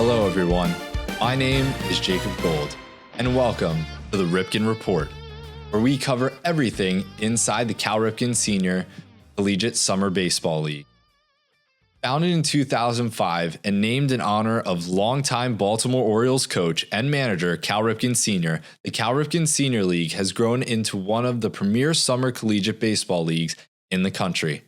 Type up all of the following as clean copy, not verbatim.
Hello, everyone. My name is Jacob Gold, and welcome to the Ripken Report, where we cover everything inside the Cal Ripken Sr. Collegiate Summer Baseball League. Founded in 2005 and named in honor of longtime Baltimore Orioles coach and manager Cal Ripken Sr., the Cal Ripken Sr. League has grown into one of the premier summer collegiate baseball leagues in the country.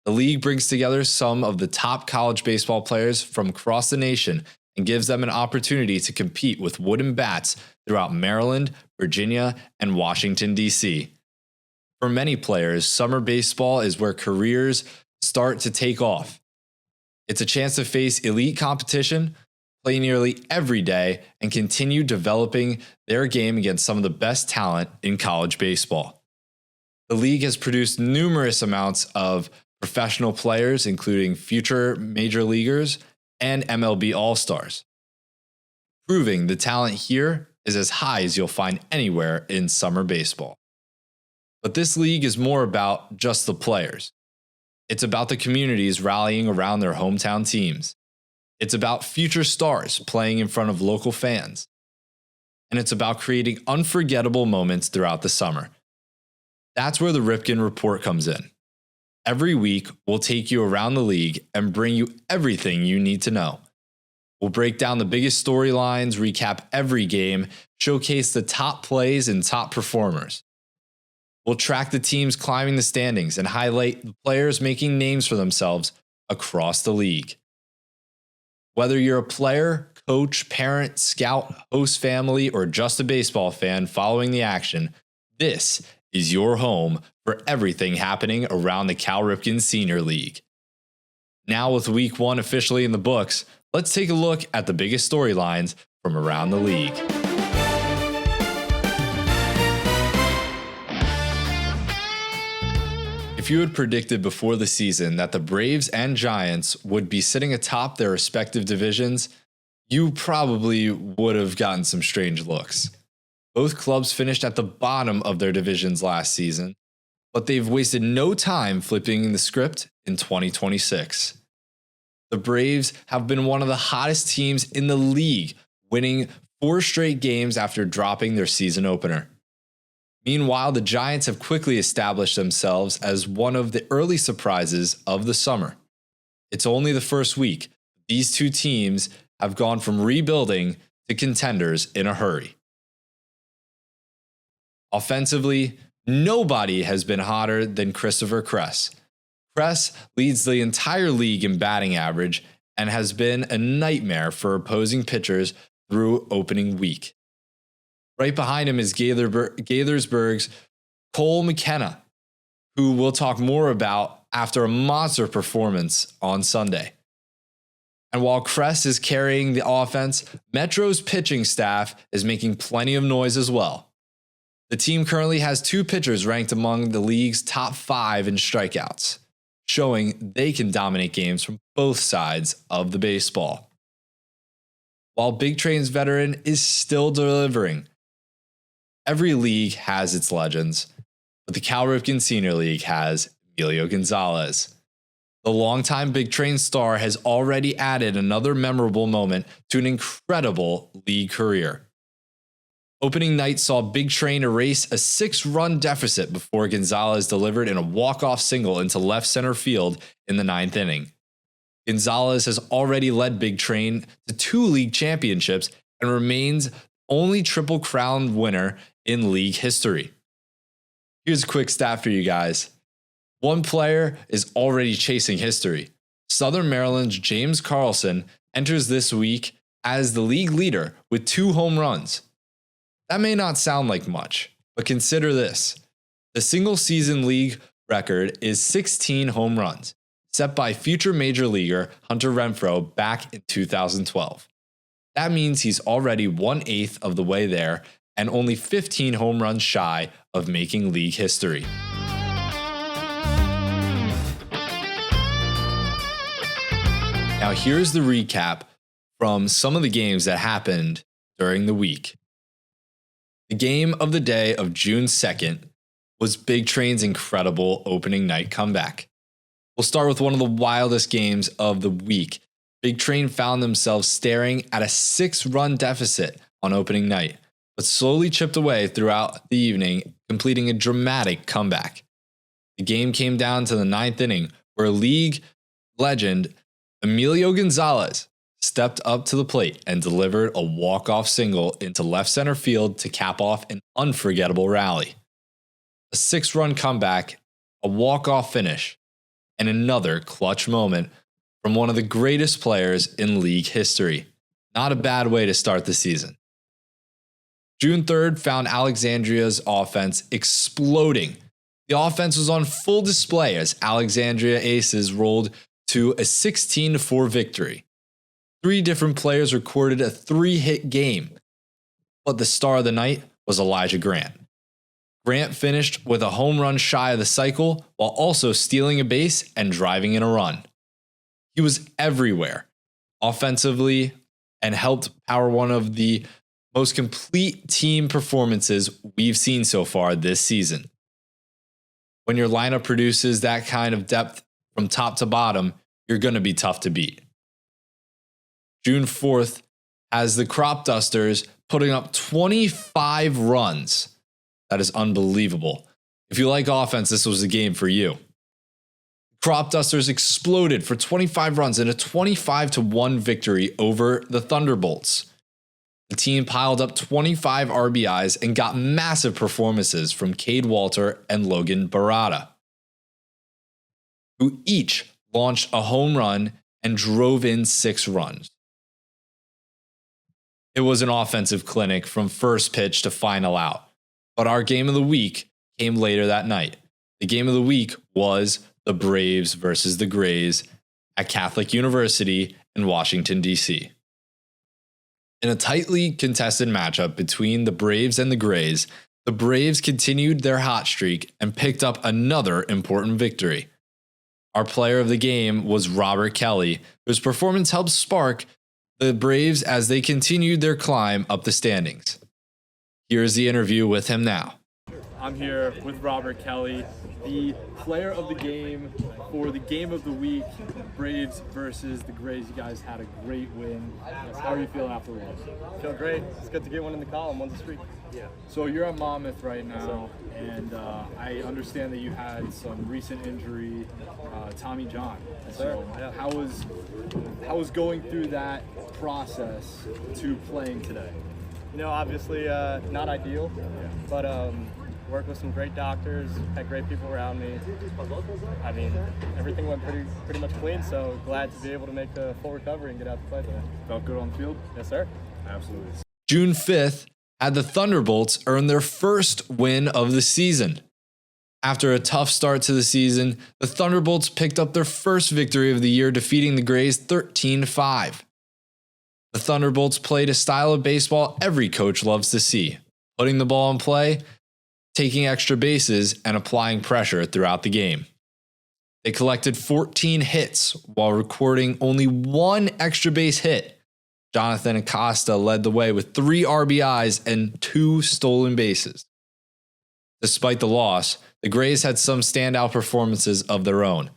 The league brings together some of the top college baseball players from across the nation and gives them an opportunity to compete with wooden bats throughout Maryland, Virginia, and Washington, D.C. For many players, summer baseball is where careers start to take off. It's a chance to face elite competition, play nearly every day, and continue developing their game against some of the best talent in college baseball. The league has produced numerous amounts of professional players, including future major leaguers and MLB All-Stars, proving the talent here is as high as you'll find anywhere in summer baseball. But this league is more about just the players. It's about the communities rallying around their hometown teams. It's about future stars playing in front of local fans. And it's about creating unforgettable moments throughout the summer. That's where the Ripken Report comes in. Every week, we'll take you around the league and bring you everything you need to know. We'll break down the biggest storylines, recap every game, showcase the top plays and top performers. We'll track the teams climbing the standings and highlight the players making names for themselves across the league. Whether you're a player, coach, parent, scout, host family, or just a baseball fan following the action, this is your home for everything happening around the Cal Ripken Sr. League. Now with Week 1 officially in the books, let's take a look at the biggest storylines from around the league. If you had predicted before the season that the Braves and Giants would be sitting atop their respective divisions, you probably would have gotten some strange looks. Both clubs finished at the bottom of their divisions last season, but they've wasted no time flipping the script in 2026. The Braves have been one of the hottest teams in the league, winning 4 straight games after dropping their season opener. Meanwhile, the Giants have quickly established themselves as one of the early surprises of the summer. It's only the first week. These two teams have gone from rebuilding to contenders in a hurry. Offensively, nobody has been hotter than Christopher Kress. Kress leads the entire league in batting average and has been a nightmare for opposing pitchers through opening week. Right behind him is Gaithersburg's Cole McKenna, who we'll talk more about after a monster performance on Sunday. And while Kress is carrying the offense, Metro's pitching staff is making plenty of noise as well. The team currently has 2 pitchers ranked among the league's top 5 in strikeouts, showing they can dominate games from both sides of the baseball. While Big Train's veteran is still delivering. Every league has its legends, but the Cal Ripken Sr. League has Emilio Gonzalez. The longtime Big Train star has already added another memorable moment to an incredible league career. Opening night saw Big Train erase a 6-run deficit before Gonzalez delivered in a walk-off single into left center field in the 9th inning. Gonzalez has already led Big Train to 2 league championships and remains only Triple Crown winner in league history. Here's a quick stat for you guys. One player is already chasing history. Southern Maryland's James Carlson enters this week as the league leader with 2 home runs. That may not sound like much, but consider this. The single-season league record is 16 home runs, set by future major leaguer Hunter Renfroe back in 2012. That means he's already 1/8 of the way there and only 15 home runs shy of making league history. Now here's the recap from some of the games that happened during the week. The game of the day of June 2nd was Big Train's incredible opening night comeback. We'll start with one of the wildest games of the week Big Train found themselves staring at a 6-run deficit on opening night, but slowly chipped away throughout the evening, completing a dramatic comeback. The game came down to the 9th inning, where league legend Emilio Gonzalez stepped up to the plate and delivered a walk-off single into left center field to cap off an unforgettable rally. A 6-run comeback, a walk-off finish, and another clutch moment from one of the greatest players in league history. Not a bad way to start the season. June 3rd found Alexandria's offense exploding. The offense was on full display as Alexandria Aces rolled to a 16-4 victory. 3 different players recorded a 3-hit game, but the star of the night was Elijah Grant. Grant finished with a home run shy of the cycle while also stealing a base and driving in a run. He was everywhere offensively and helped power one of the most complete team performances we've seen so far this season. When your lineup produces that kind of depth from top to bottom, you're going to be tough to beat. June 4th has the Crop Dusters putting up 25 runs. That is unbelievable. If you like offense, this was the game for you. Crop Dusters exploded for 25 runs in a 25-1 victory over the Thunderbolts. The team piled up 25 RBIs and got massive performances from Cade Walter and Logan Barada, who each launched a home run and drove in 6 runs. It was an offensive clinic from first pitch to final out. But our game of the week came later that night. The game of the week was the Braves versus the Grays at Catholic University in Washington, D.C. In a tightly contested matchup between the Braves and the Grays, the Braves continued their hot streak and picked up another important victory. Our player of the game was Robert Kelly, whose performance helped spark the Braves as they continued their climb up the standings. Here's the interview with him now. I'm here with Robert Kelly, the player of the game for the game of the week, Braves versus the Grays. You guys had a great win. How are you feeling after the win? Feel great. It's good to get one in the column once a week. Yeah. So you're at Monmouth right now, and I understand that you had some recent injury, Tommy John. Yes, so sir. Yeah. how was going through that process to playing today? You know, obviously not ideal, but worked with some great doctors, had great people around me. I mean, everything went pretty much clean, so glad to be able to make a full recovery and get out to play today. Felt good on the field? Yes, sir. Absolutely. June 5th had the Thunderbolts earn their first win of the season. After a tough start to the season, the Thunderbolts picked up their first victory of the year, defeating the Grays 13-5. The Thunderbolts played a style of baseball every coach loves to see, putting the ball in play, taking extra bases, and applying pressure throughout the game. They collected 14 hits while recording only 1 extra base hit. Jonathan Acosta led the way with 3 RBIs and 2 stolen bases. Despite the loss, the Grays had some standout performances of their own.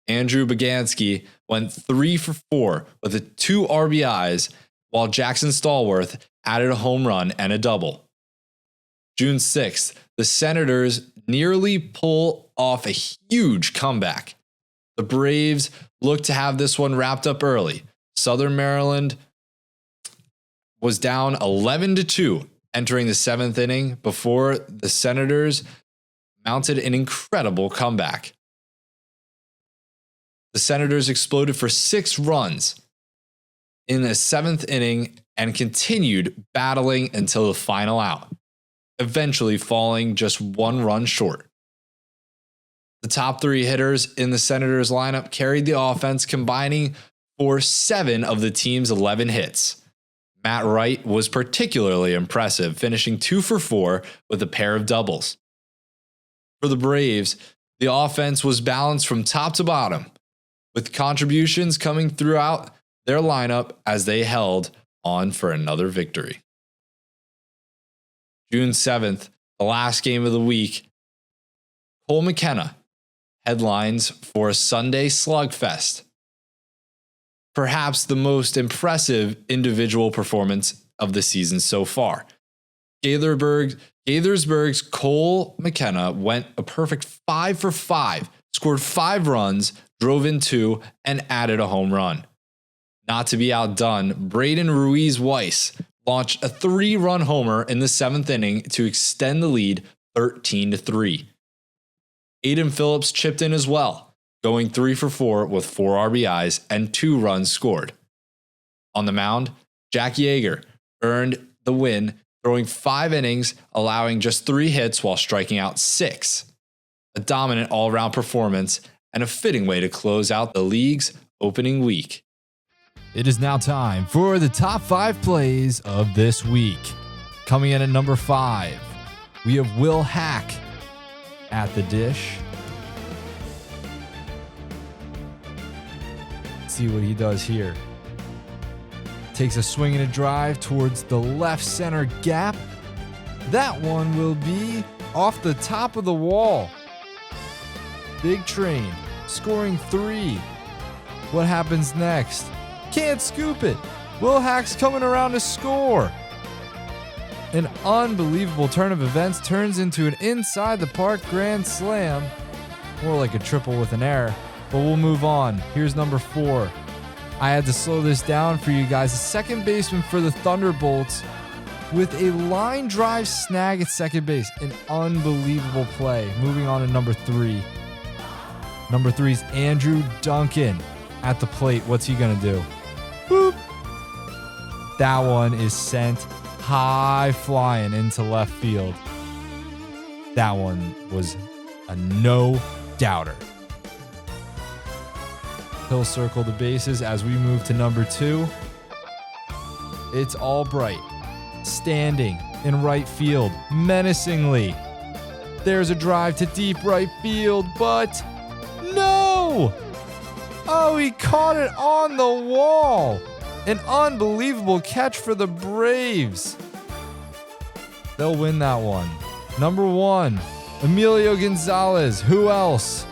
Andrew Bagansky went 3 for 4 with 2 RBIs, while Jackson Stallworth added a home run and a double. June 6th, the Senators nearly pull off a huge comeback. The Braves looked to have this one wrapped up early. Southern Maryland was down 11-2 entering the 7th inning before the Senators mounted an incredible comeback. The Senators exploded for 6 runs in the 7th inning and continued battling until the final out, eventually falling just 1 run short. The top 3 hitters in the Senators lineup carried the offense, combining for 7 of the team's 11 hits. Matt Wright was particularly impressive, finishing 2 for 4 with a pair of doubles. For the Braves, the offense was balanced from top to bottom, with contributions coming throughout their lineup as they held on for another victory. June 7th, the last game of the week, Cole McKenna headlines for a Sunday slugfest. perhaps the most impressive individual performance of the season so far. Gaithersburg's Cole McKenna went a perfect 5 for 5, scored 5 runs, drove in 2, and added a home run. Not to be outdone, Braden Ruiz-Weiss launched a 3-run homer in the 7th inning to extend the lead 13-3. Aiden Phillips chipped in as well, going 3 for 4 with 4 RBIs and 2 runs scored. On the mound, Jack Yeager earned the win, throwing 5 innings, allowing just 3 hits while striking out 6. A dominant all-around performance and a fitting way to close out the league's opening week. It is now time for the top 5 plays of this week. Coming in at number 5, we have Will Hack at the dish. Let's see what he does here. Takes a swing and a drive towards the left center gap. That one will be off the top of the wall. Big Train scoring 3. What happens next? Can't scoop it. Will Hack's coming around to score. An unbelievable turn of events turns into an inside the park grand slam. More like a triple with an error, but we'll move on. Here's number 4. I had to slow this down for you guys. The second baseman for the Thunderbolts with a line drive snag at second base. An unbelievable play. Moving on to number 3. Number 3 is Andrew Duncan at the plate. What's he going to do? Boop. That one is sent high flying into left field. That one was a no-doubter. He'll circle the bases as we move to number 2. It's Albright standing in right field menacingly. There's a drive to deep right field, but no! Oh, he caught it on the wall. An unbelievable catch for the Braves. They'll win that one. Number 1, Emilio Gonzalez. Who else?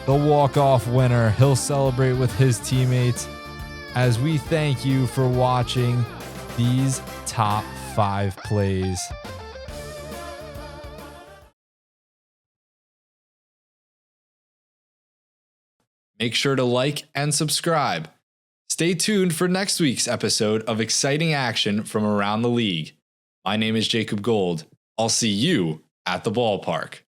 The walk-off winner. He'll celebrate with his teammates as we thank you for watching these top 5 plays. Make sure to like and subscribe. Stay tuned for next week's episode of exciting action from around the league. My name is Jacob Gold. I'll see you at the ballpark.